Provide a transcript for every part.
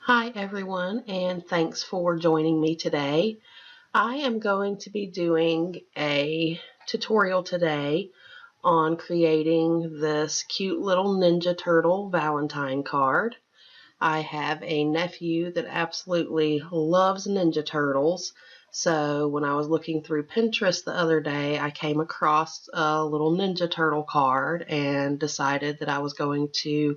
Hi everyone, and thanks for joining me today. I am going to be doing a tutorial today on creating this cute little Ninja Turtle Valentine card. I have a nephew that absolutely loves Ninja Turtles, so when I was looking through Pinterest the other day, I came across a little Ninja Turtle card and decided that I was going to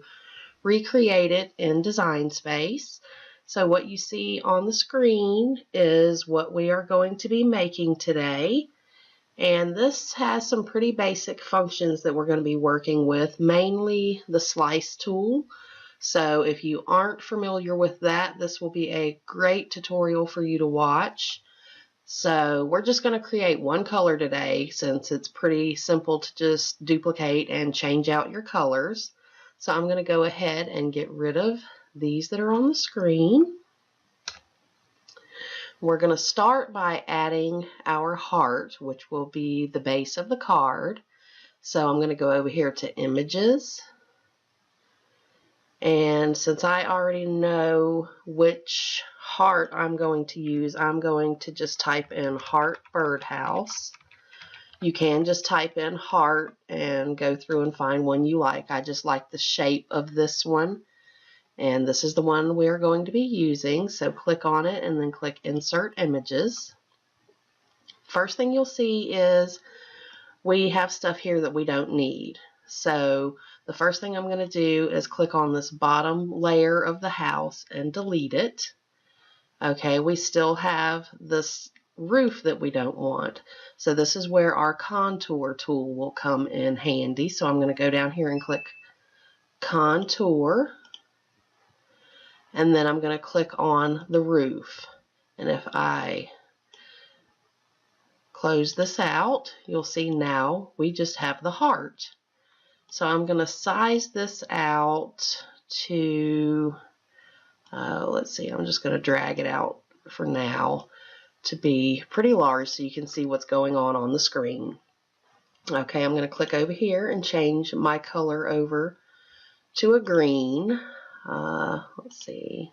recreate it in Design Space. So what you see on the screen is what we are going to be making today. And this has some pretty basic functions that we're going to be working with, mainly the slice tool. So if you aren't familiar with that, this will be a great tutorial for you to watch. So we're just going to create one color today since it's pretty simple to just duplicate and change out your colors. So I'm going to go ahead and get rid of these that are on the screen. We're going to start by adding our heart, which will be the base of the card. So I'm going to go over here to Images. And since I already know which heart I'm going to use, I'm going to just type in Heart Birdhouse. You can just type in heart and go through and find one you like. I just like the shape of this one. And this is the one we're going to be using. So click on it and then click Insert Images. First thing you'll see is we have stuff here that we don't need. So the first thing I'm going to do is click on this bottom layer of the house and delete it. Okay, we still have this roof that we don't want. So this is where our contour tool will come in handy. So I'm going to go down here and click Contour. And then I'm going to click on the roof. And if I close this out, you'll see now we just have the heart. So I'm going to size this out to, let's see, I'm just going to drag it out for now to be pretty large so you can see what's going on the screen. Okay, I'm going to click over here and change my color over to a green. Let's see.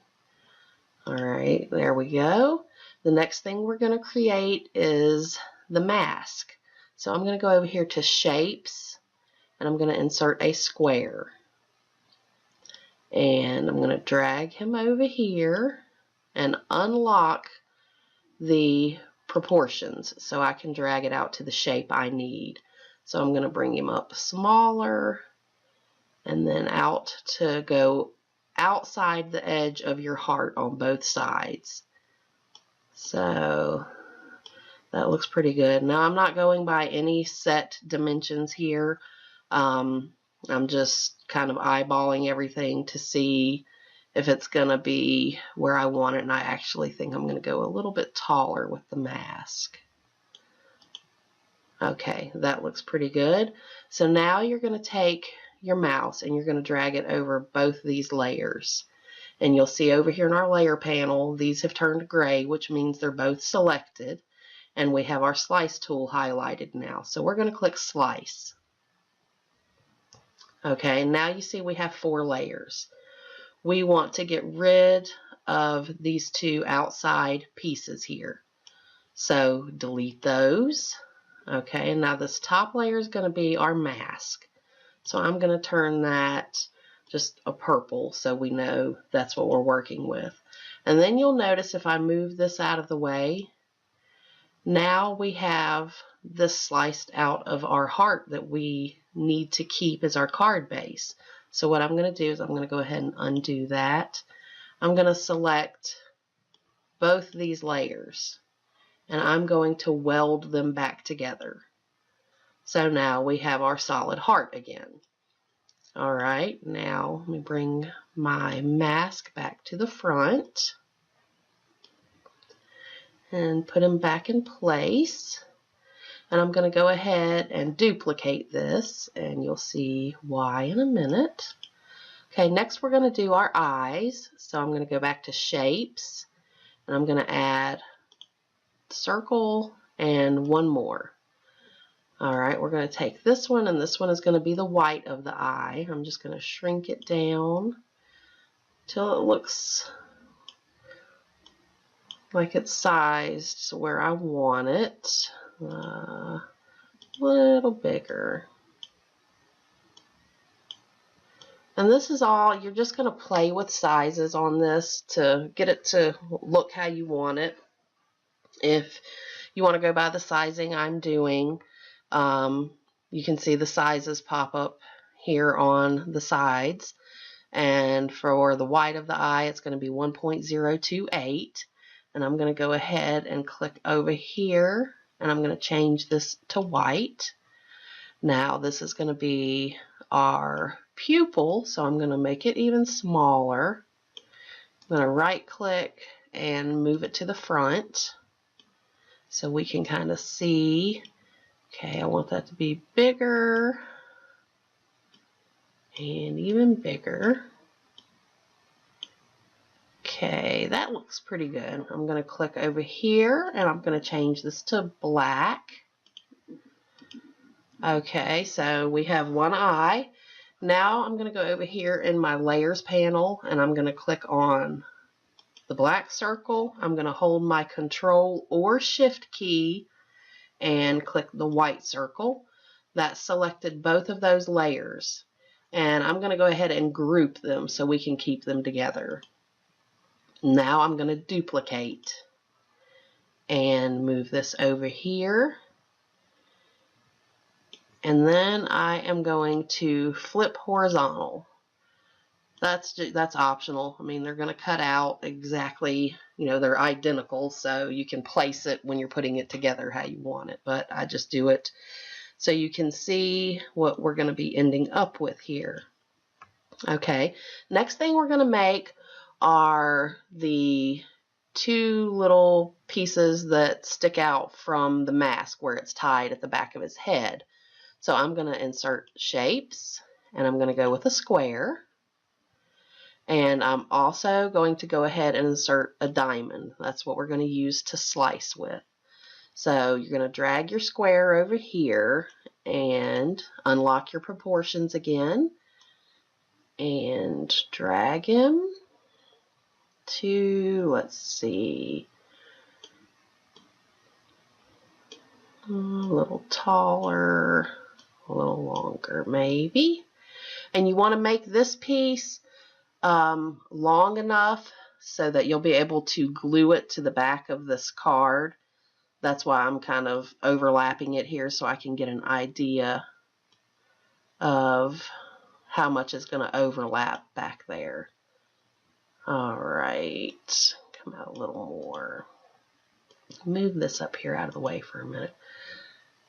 All right, there we go. The next thing we're going to create is the mask. So I'm going to go over here to Shapes, and I'm going to insert a square. And I'm going to drag him over here and unlock the proportions so I can drag it out to the shape I need. So I'm going to bring him up smaller and then out to go outside the edge of your heart on both sides. So that looks pretty good. Now I'm not going by any set dimensions here. I'm just kind of eyeballing everything to see if it's going to be where I want it, and I actually think I'm going to go a little bit taller with the mask. Okay, that looks pretty good. So now you're going to take your mouse and you're going to drag it over both these layers. And you'll see over here in our layer panel, these have turned gray, which means they're both selected. And we have our slice tool highlighted now. So we're going to click Slice. Okay, now you see we have 4 layers. We want to get rid of these 2 outside pieces here. So delete those. Okay, and now this top layer is going to be our mask. So I'm going to turn that just a purple so we know that's what we're working with. And then you'll notice if I move this out of the way, now we have this sliced out of our heart that we need to keep as our card base. So what I'm going to do is I'm going to go ahead and undo that. I'm going to select both these layers and I'm going to weld them back together. So now we have our solid heart again. All right, now let me bring my mask back to the front and put him back in place. And I'm going to go ahead and duplicate this, and you'll see why in a minute. Okay, next we're going to do our eyes. So I'm going to go back to Shapes, and I'm going to add circle and one more. All right, we're going to take this one, and this one is going to be the white of the eye. I'm just going to shrink it down till it looks like it's sized where I want it. A little bigger. And this is all, you're just going to play with sizes on this to get it to look how you want it. If you want to go by the sizing I'm doing, you can see the sizes pop up here on the sides. And for the white of the eye, it's going to be 1.028. And I'm going to go ahead and click over here, and I'm going to change this to white. Now this is going to be our pupil, so I'm going to make it even smaller. I'm going to right click and move it to the front so we can kind of see. Okay, I want that to be bigger and even bigger. Okay, that looks pretty good. I'm going to click over here and I'm going to change this to black. Okay, so we have one eye. Now I'm going to go over here in my layers panel and I'm going to click on the black circle. I'm going to hold my Control or Shift key and click the white circle. That selected both of those layers. And I'm going to go ahead and group them so we can keep them together. Now I'm going to duplicate and move this over here. And then I am going to flip horizontal. That's optional. I mean, they're going to cut out exactly, you know, they're identical, so you can place it when you're putting it together how you want it. But I just do it so you can see what we're going to be ending up with here. Okay, next thing we're going to make are the two little pieces that stick out from the mask where it's tied at the back of his head. So I'm going to insert shapes, and I'm going to go with a square. And I'm also going to go ahead and insert a diamond. That's what we're going to use to slice with. So you're going to drag your square over here and unlock your proportions again. And drag him to, let's see, a little taller, a little longer maybe. And you want to make this piece long enough so that you'll be able to glue it to the back of this card. That's why I'm kind of overlapping it here so I can get an idea of how much is going to overlap back there. All right, come out a little more. Move this up here out of the way for a minute.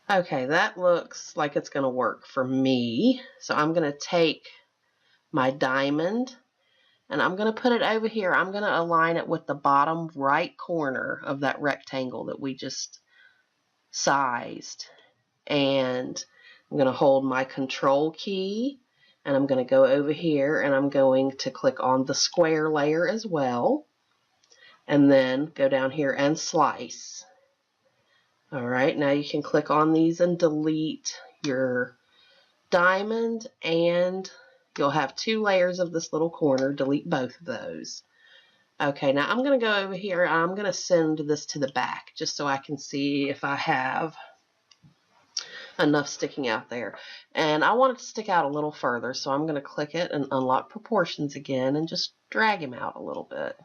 Okay, that looks like it's going to work for me. So I'm going to take my diamond and I'm going to put it over here. I'm going to align it with the bottom right corner of that rectangle that we just sized. And I'm going to hold my Control key and I'm going to go over here and I'm going to click on the square layer as well. And then go down here and slice. All right, now you can click on these and delete your diamond, and you'll have two layers of this little corner. Delete both of those. Okay, now I'm going to go over here and I'm going to send this to the back just so I can see if I have enough sticking out there. And I want it to stick out a little further, so I'm going to click it and unlock proportions again and just drag him out a little bit.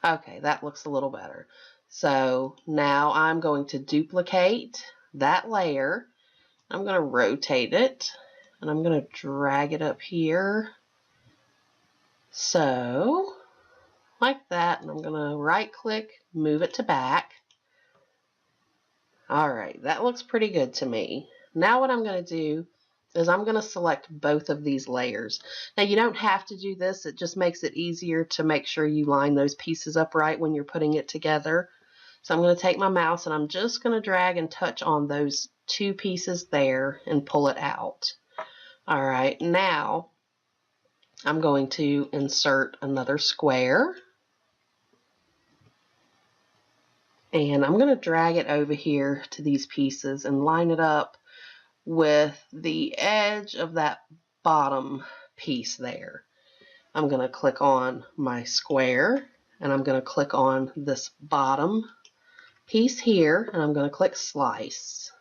Okay, that looks a little better. So now I'm going to duplicate that layer. I'm going to rotate it and I'm going to drag it up here. So, like that, and I'm going to right click, move it to back. Alright, that looks pretty good to me. Now what I'm going to do is I'm going to select both of these layers. Now you don't have to do this, it just makes it easier to make sure you line those pieces up right when you're putting it together. So I'm going to take my mouse and I'm just going to drag and touch on those two pieces there and pull it out. Alright, now I'm going to insert another square. And I'm going to drag it over here to these pieces and line it up with the edge of that bottom piece there. I'm going to click on my square and I'm going to click on this bottom piece here, and I'm going to click slice.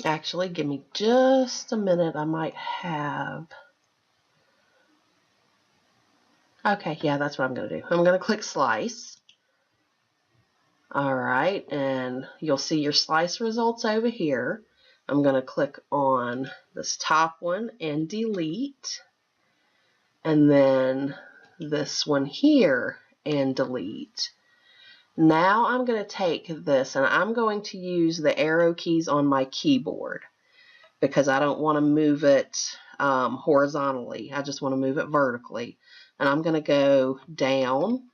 Actually, give me just a minute. I might have... Okay, yeah, that's what I'm going to do. I'm going to click slice. Alright, and you'll see your slice results over here. I'm going to click on this top one and delete. And then this one here and delete. Now I'm going to take this and I'm going to use the arrow keys on my keyboard because I don't want to move it horizontally. I just want to move it vertically. And I'm going to go down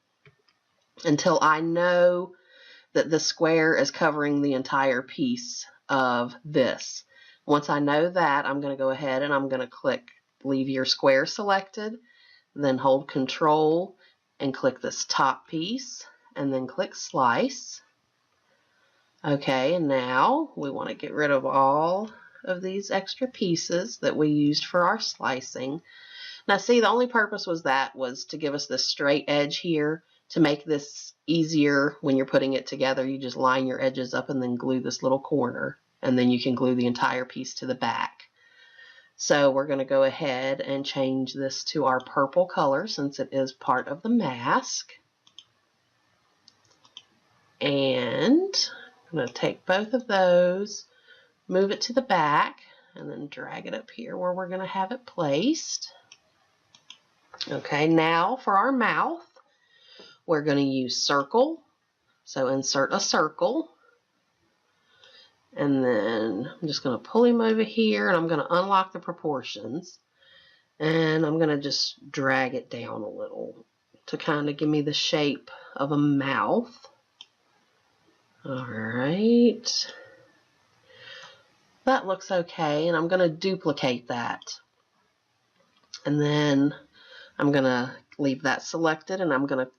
until I know that the square is covering the entire piece of this. Once I know that, I'm going to go ahead and I'm going to click leave your square selected, then hold Control and click this top piece and then click slice. Okay, and now we want to get rid of all of these extra pieces that we used for our slicing. Now see, the only purpose was to give us this straight edge here. To make this easier when you're putting it together, you just line your edges up and then glue this little corner, and then you can glue the entire piece to the back. So we're going to go ahead and change this to our purple color since it is part of the mask. And I'm going to take both of those, move it to the back, and then drag it up here where we're going to have it placed. Okay, now for our mouth, we're going to use circle. So insert a circle. And then I'm just going to pull him over here and I'm going to unlock the proportions. And I'm going to just drag it down a little to kind of give me the shape of a mouth. Alright. That looks okay, and I'm going to duplicate that. And then I'm going to leave that selected and I'm going to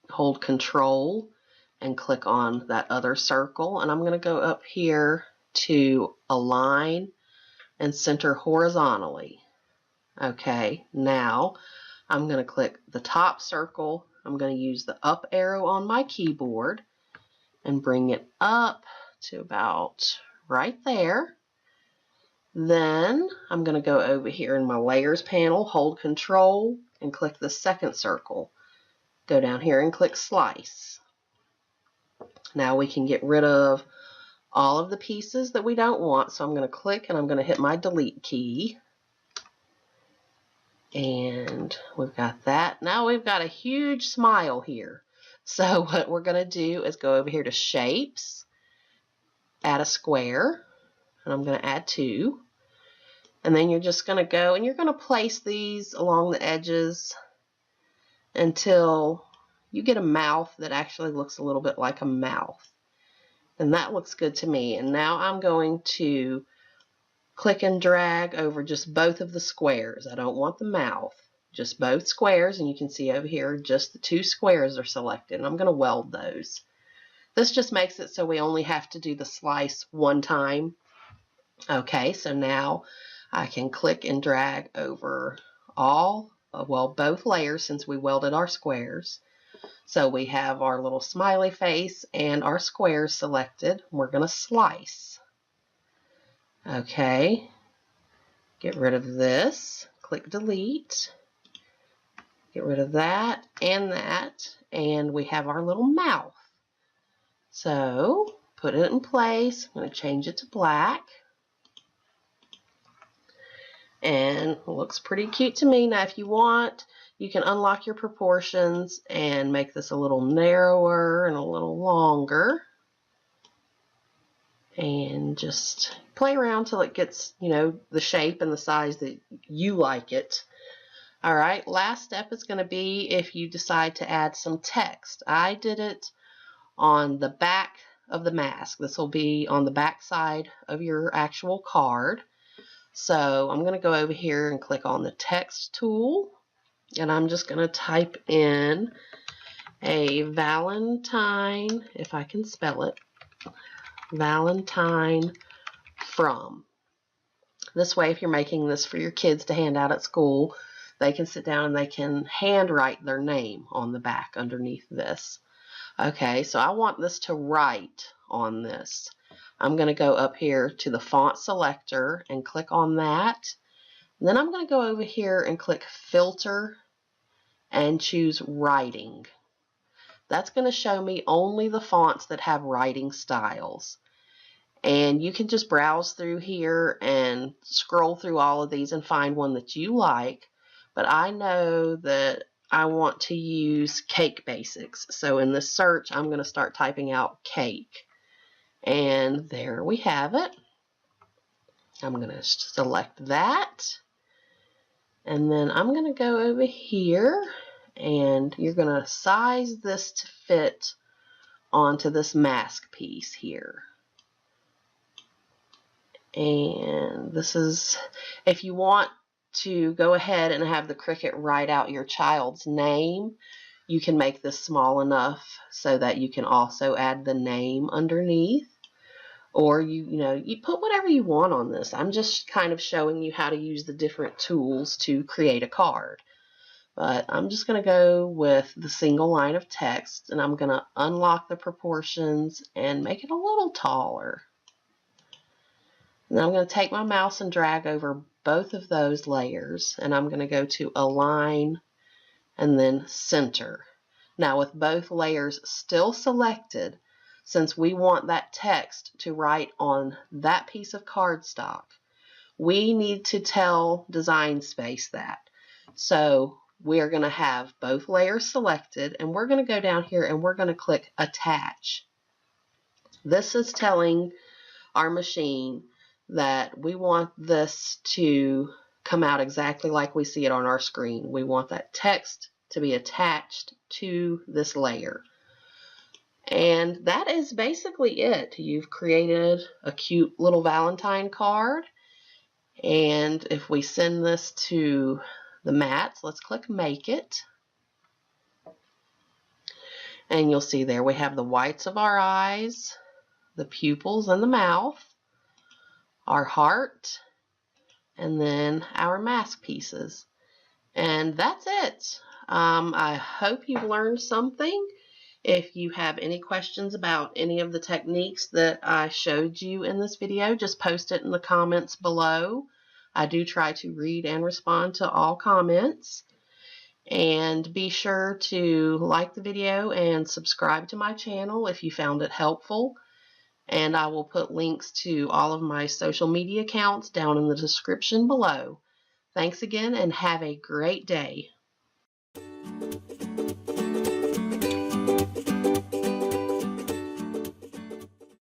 hold Control and click on that other circle, and I'm going to go up here to Align and Center Horizontally. Okay, now I'm going to click the top circle. I'm going to use the up arrow on my keyboard and bring it up to about right there. Then I'm going to go over here in my Layers panel, hold Control and click the second circle. Go down here and click Slice. Now we can get rid of all of the pieces that we don't want. So I'm going to click and I'm going to hit my delete key. And we've got that. Now we've got a huge smile here. So what we're going to do is go over here to Shapes, add a square, and I'm going to add 2. And then you're just going to go and you're going to place these along the edges until you get a mouth that actually looks a little bit like a mouth. And that looks good to me. And now I'm going to click and drag over just both of the squares. I don't want the mouth, just both squares. And you can see over here, just the 2 squares are selected. And I'm going to weld those. This just makes it so we only have to do the slice one time. Okay, so now I can click and drag over all, well, both layers since we welded our squares. So we have our little smiley face and our squares selected. We're going to slice. Okay, get rid of this, click delete, get rid of that, and we have our little mouth. So put it in place. I'm going to change it to black. And it looks pretty cute to me. Now if you want, you can unlock your proportions and make this a little narrower and a little longer. And just play around till it gets, you know, the shape and the size that you like it. Alright, last step is going to be if you decide to add some text. I did it on the back of the mask. This will be on the back side of your actual card. So I'm going to go over here and click on the text tool, and I'm just going to type in a Valentine, if I can spell it, Valentine from. This way, if you're making this for your kids to hand out at school, they can sit down and they can handwrite their name on the back underneath this. Okay, so I want this to write on this. I'm going to go up here to the font selector and click on that. And then I'm going to go over here and click filter and choose writing. That's going to show me only the fonts that have writing styles. And you can just browse through here and scroll through all of these and find one that you like. But I know that I want to use Cake Basics. So in this search, I'm going to start typing out cake. And there we have it. I'm going to select that. And then I'm going to go over here, and you're going to size this to fit onto this mask piece here. And this is, if you want to go ahead and have the Cricut write out your child's name, you can make this small enough so that you can also add the name underneath. Or you put whatever you want on this. I'm just kind of showing you how to use the different tools to create a card. But I'm just going to go with the single line of text, and I'm going to unlock the proportions and make it a little taller. And I'm going to take my mouse and drag over both of those layers, and I'm going to go to Align and then Center. Now with both layers still selected, since we want that text to write on that piece of cardstock, we need to tell Design Space that. So we're going to have both layers selected, and we're going to go down here and we're going to click Attach. This is telling our machine that we want this to come out exactly like we see it on our screen. We want that text to be attached to this layer. And that is basically it. You've created a cute little Valentine card. And if we send this to the mats, let's click Make It. And you'll see there we have the whites of our eyes, the pupils and the mouth, our heart, and then our mask pieces. And that's it. I hope you've learned something. If you have any questions about any of the techniques that I showed you in this video, just post it in the comments below. I do try to read and respond to all comments. And be sure to like the video and subscribe to my channel if you found it helpful. And I will put links to all of my social media accounts down in the description below. Thanks again and have a great day.